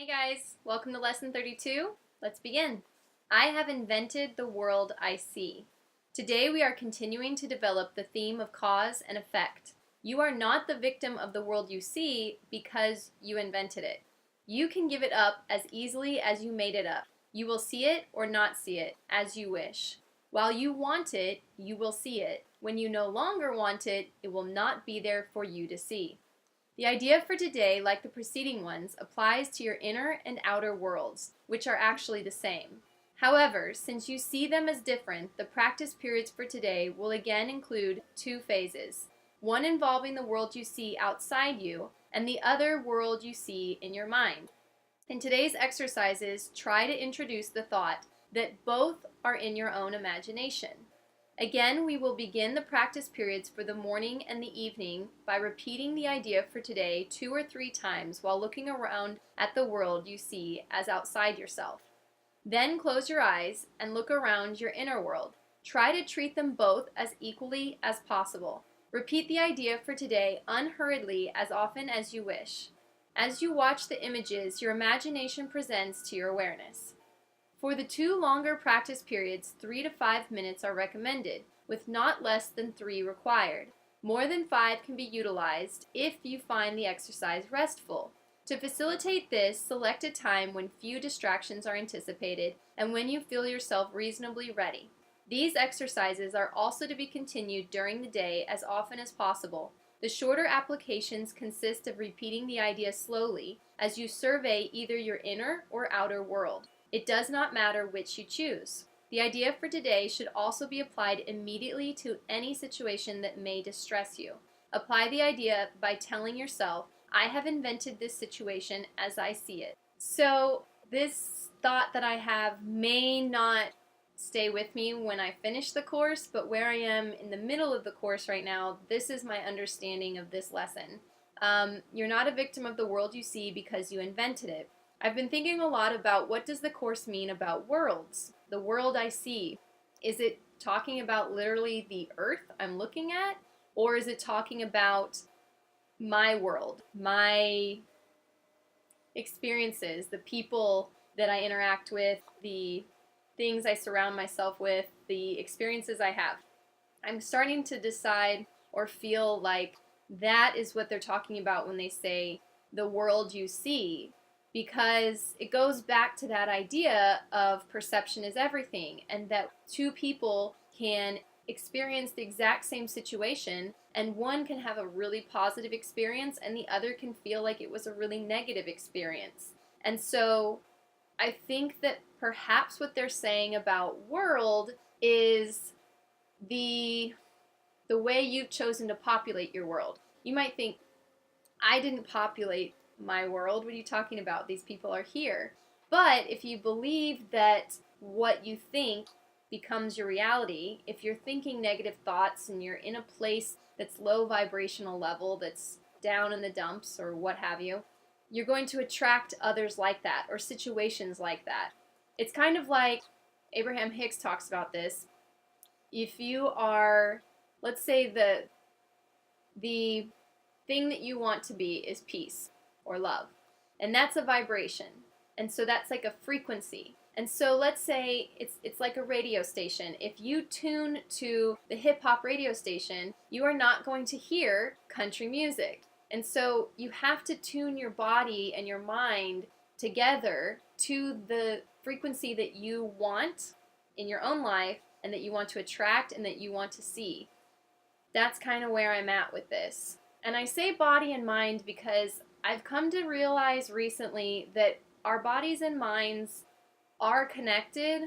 Hey guys, welcome to lesson 32. Let's begin. I have invented the world I see. Today we are continuing to develop the theme of cause and effect. You are not the victim of the world you see because you invented it. You can give it up as easily as you made it up. You will see it or not see it as you wish. While you want it, you will see it. When you no longer want it, it will not be there for you to see. The idea for today, like the preceding ones, applies to your inner and outer worlds, which are actually the same. However, since you see them as different, the practice periods for today will again include two phases. One involving the world you see outside you, and the other world you see in your mind. In today's exercises, try to introduce the thought that both are in your own imagination. Again, we will begin the practice periods for the morning and the evening by repeating the idea for today 2 or 3 times while looking around at the world you see as outside yourself. Then close your eyes and look around your inner world. Try to treat them both as equally as possible. Repeat the idea for today unhurriedly as often as you wish. As you watch the images your imagination presents to your awareness. For the 2 longer practice periods, 3 to 5 minutes are recommended, with not less than 3 required. More than 5 can be utilized if you find the exercise restful. To facilitate this, select a time when few distractions are anticipated and when you feel yourself reasonably ready. These exercises are also to be continued during the day as often as possible. The shorter applications consist of repeating the idea slowly as you survey either your inner or outer world. It does not matter which you choose. The idea for today should also be applied immediately to any situation that may distress you. Apply the idea by telling yourself, I have invented this situation as I see it. So this thought that I have may not stay with me when I finish the course, but where I am in the middle of the course right now, this is my understanding of this lesson. You're not a victim of the world you see because you invented it. I've been thinking a lot about what does the course mean about worlds, the world I see. Is it talking about literally the earth I'm looking at? Or is it talking about my world, my experiences, the people that I interact with, the things I surround myself with, the experiences I have? I'm starting to decide or feel like that is what they're talking about when they say the world you see. Because it goes back to that idea of perception is everything, and that 2 people can experience the exact same situation, and one can have a really positive experience and the other can feel like it was a really negative experience. And so I think that perhaps what they're saying about world is the way you've chosen to populate your world. You might think, I didn't populate my world. What are you talking about? These people are here. But if you believe that what you think becomes your reality, if you're thinking negative thoughts and you're in a place that's low vibrational level, that's down in the dumps or what have you, you're going to attract others like that or situations like that. It's kind of like Abraham Hicks talks about this. If you are, let's say the thing that you want to be is peace or love, and that's a vibration, and so that's like a frequency. And so let's say it's like a radio station. If you tune to the hip-hop radio station, you are not going to hear country music. And so you have to tune your body and your mind together to the frequency that you want in your own life and that you want to attract and that you want to see. That's kind of where I'm at with this. And I say body and mind because I've come to realize recently that our bodies and minds are connected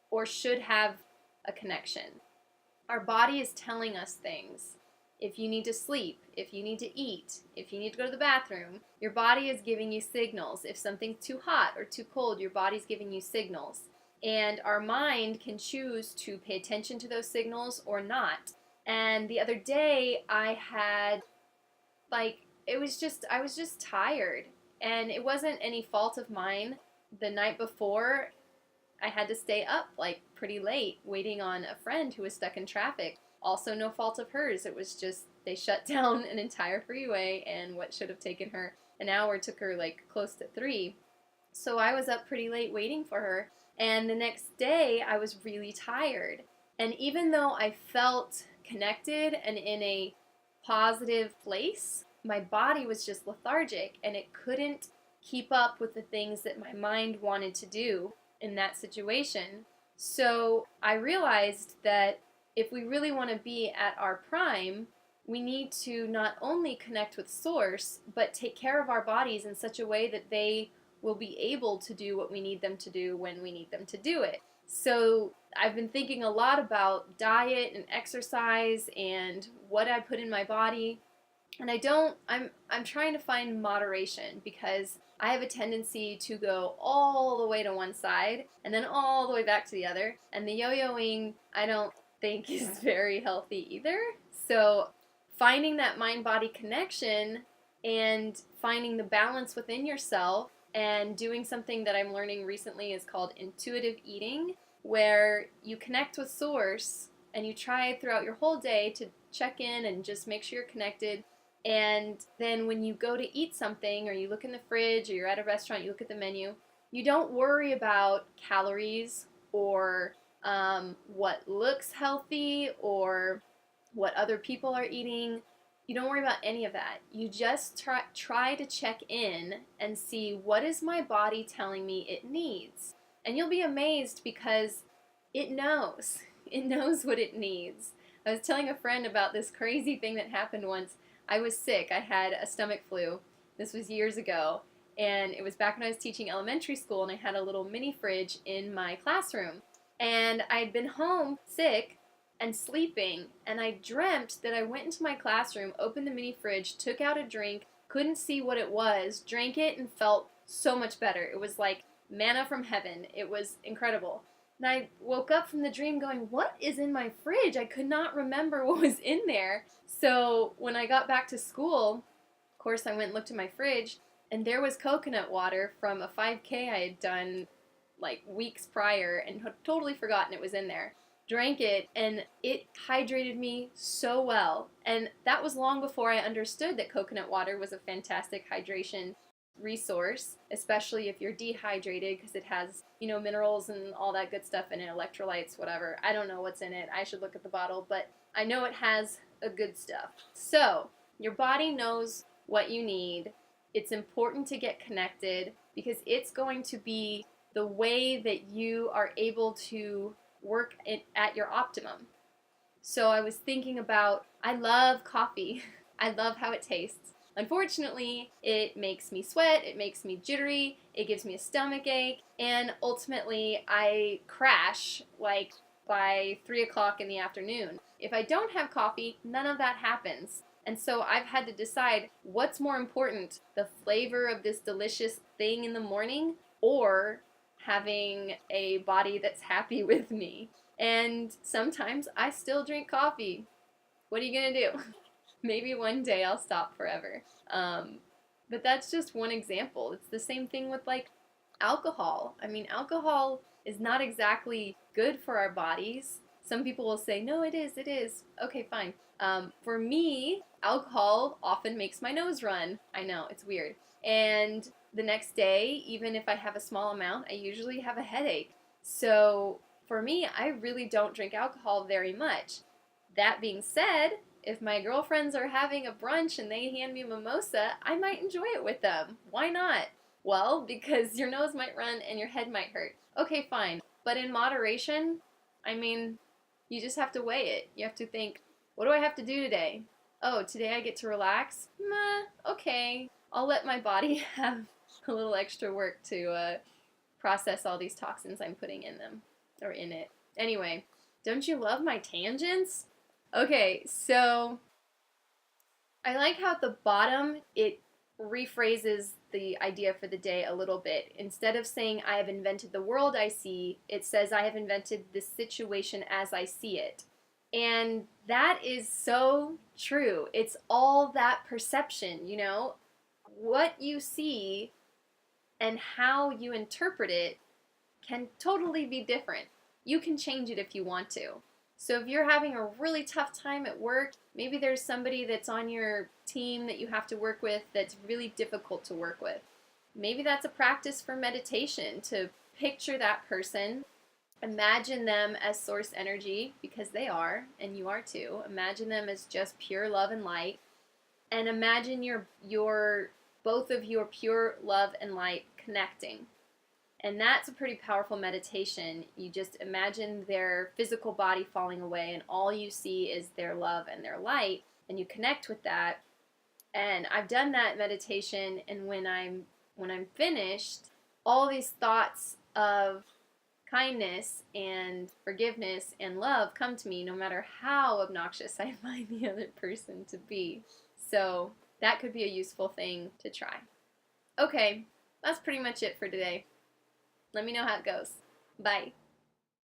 or should have a connection. Our body is telling us things. If you need to sleep, if you need to eat, if you need to go to the bathroom, your body is giving you signals. If something's too hot or too cold, your body's giving you signals. And our mind can choose to pay attention to those signals or not. And the other day I had I was just tired, and it wasn't any fault of mine. The night before, I had to stay up pretty late waiting on a friend who was stuck in traffic. Also no fault of hers. It was just they shut down an entire freeway, and what should have taken her an hour took her close to 3. So I was up pretty late waiting for her. And the next day, I was really tired. And even though I felt connected and in a positive place, my body was just lethargic and it couldn't keep up with the things that my mind wanted to do in that situation. So I realized that if we really want to be at our prime, we need to not only connect with Source, but take care of our bodies in such a way that they will be able to do what we need them to do when we need them to do it. So I've been thinking a lot about diet and exercise and what I put in my body. And I'm trying to find moderation because I have a tendency to go all the way to one side and then all the way back to the other. And the yo-yoing, I don't think is very healthy either. So finding that mind-body connection and finding the balance within yourself and doing something that I'm learning recently is called intuitive eating, where you connect with Source and you try throughout your whole day to check in and just make sure you're connected. And then when you go to eat something or you look in the fridge or you're at a restaurant, you look at the menu, you don't worry about calories or what looks healthy or what other people are eating. You don't worry about any of that. You just try to check in and see, what is my body telling me it needs? And you'll be amazed because it knows. It knows what it needs. I was telling a friend about this crazy thing that happened once. I was sick. I had a stomach flu. This was years ago. And it was back when I was teaching elementary school, and I had a little mini fridge in my classroom. And I had been home sick and sleeping, and I dreamt that I went into my classroom, opened the mini fridge, took out a drink, couldn't see what it was, drank it, and felt so much better. It was like manna from heaven. It was incredible. And I woke up from the dream going, what is in my fridge? I could not remember what was in there. So when I got back to school, of course, I went and looked at my fridge, and there was coconut water from a 5K I had done like weeks prior and had totally forgotten it was in there. Drank it, and it hydrated me so well. And that was long before I understood that coconut water was a fantastic hydration resource, especially if you're dehydrated, because it has, minerals and all that good stuff in it, electrolytes, whatever. I don't know what's in it. I should look at the bottle, but I know it has a good stuff. So your body knows what you need. It's important to get connected because it's going to be the way that you are able to work at your optimum. So I was thinking about, I love coffee. I love how it tastes. Unfortunately, it makes me sweat, it makes me jittery, it gives me a stomach ache, and ultimately I crash like by 3 o'clock in the afternoon. If I don't have coffee, none of that happens. And so I've had to decide, what's more important, the flavor of this delicious thing in the morning or having a body that's happy with me? And sometimes I still drink coffee. What are you gonna do? Maybe one day I'll stop forever. But that's just one example. It's the same thing with like alcohol. I mean, alcohol is not exactly good for our bodies. Some people will say, no, it is, it is. Okay, fine. For me, alcohol often makes my nose run. I know, it's weird. And the next day, even if I have a small amount, I usually have a headache. So for me, I really don't drink alcohol very much. That being said, if my girlfriends are having a brunch and they hand me a mimosa, I might enjoy it with them. Why not? Well, because your nose might run and your head might hurt. Okay, fine. But in moderation, I mean, you just have to weigh it. You have to think, what do I have to do today? Oh, today I get to relax? Okay. I'll let my body have a little extra work to process all these toxins I'm putting in them, or in it. Anyway, don't you love my tangents? Okay, so I like how at the bottom it rephrases the idea for the day a little bit. Instead of saying, I have invented the world I see, it says, I have invented this situation as I see it. And that is so true. It's all that perception, What you see and how you interpret it can totally be different. You can change it if you want to. So if you're having a really tough time at work, maybe there's somebody that's on your team that you have to work with that's really difficult to work with. maybe that's a practice for meditation, to picture that person. Imagine them as source energy, because they are, and you are too. Imagine them as just pure love and light. And imagine your both of you are pure love and light connecting. And that's a pretty powerful meditation. You just imagine their physical body falling away, and all you see is their love and their light, and you connect with that. And I've done that meditation, and when I'm finished, all these thoughts of kindness and forgiveness and love come to me, no matter how obnoxious I find the other person to be. So that could be a useful thing to try. Okay, that's pretty much it for today. Let me know how it goes. Bye.